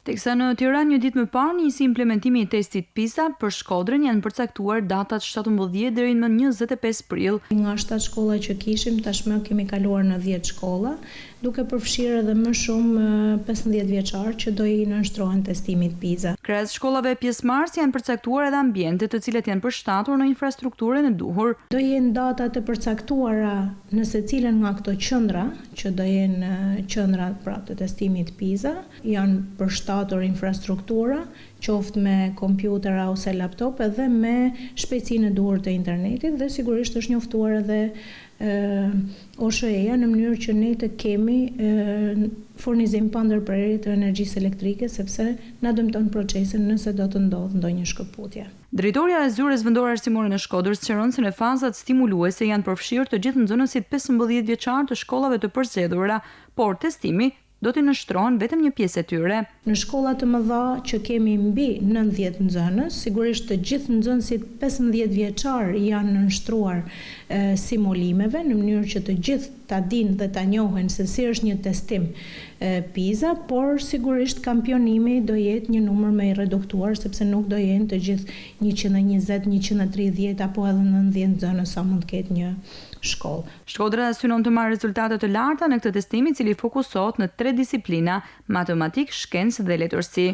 Teksa në Tiranë një ditë më parë nisi implementimi i testit PISA, për Shkodrën janë përcaktuar datat 17 deri në 25 prill. Nga 7 shkolla që kishim, tashmë kemi kaluar në 10 shkolla, duke përfshirë edhe më shumë 15 vjeçar që do i nënshtrohen testimit PISA. Krahas shkollave pjesëmarrëse janë përcaktuar edhe ambientet të cilat janë përshtatur në infrastrukturën e duhur. Do jenë data të përcaktuara në secilën nga këto qendra, që do jenë qendra pra të testimit PISA, janë përshtatur infrastruktura, qoftë me kompjutera ose laptop edhe me shpejtësinë e duhur të internetit dhe sigurisht është njoftuar edhe OSHE-ja në mënyrë që ne të kemi furnizim pa ndërprerje të energjisë elektrike, sepse na dëmton procesin nëse do të ndodhë ndonjë shkëputje. Drejtoria e zyrës vendore arsimore në Shkodër sqaron se në fazat stimuluese janë përfshirë të gjithë nxënësit 15 vjeçar të shkollave të përzgjedhura, por testimi do të nështrohen vetëm një pjesë e tyre. Në shkolla të mëdha që kemi mbi 90 nxënës, sigurisht të gjithë nxënësit 15 vjeçar janë nënshtruar simulimeve në mënyrë që të gjithë ta dinë dhe ta njohin se si është një testim PISA, por sigurisht kampionimi do jetë një numër më i reduktuar sepse nuk do jenë të gjithë 120, 130 apo edhe 90 nxënës sa mund të ketë një shkollë. Shkodra synon të marrë rezultate të larta në këtë testim i cili fokusohet në 3 disiplina: matematik, shkencë dhe letërsi.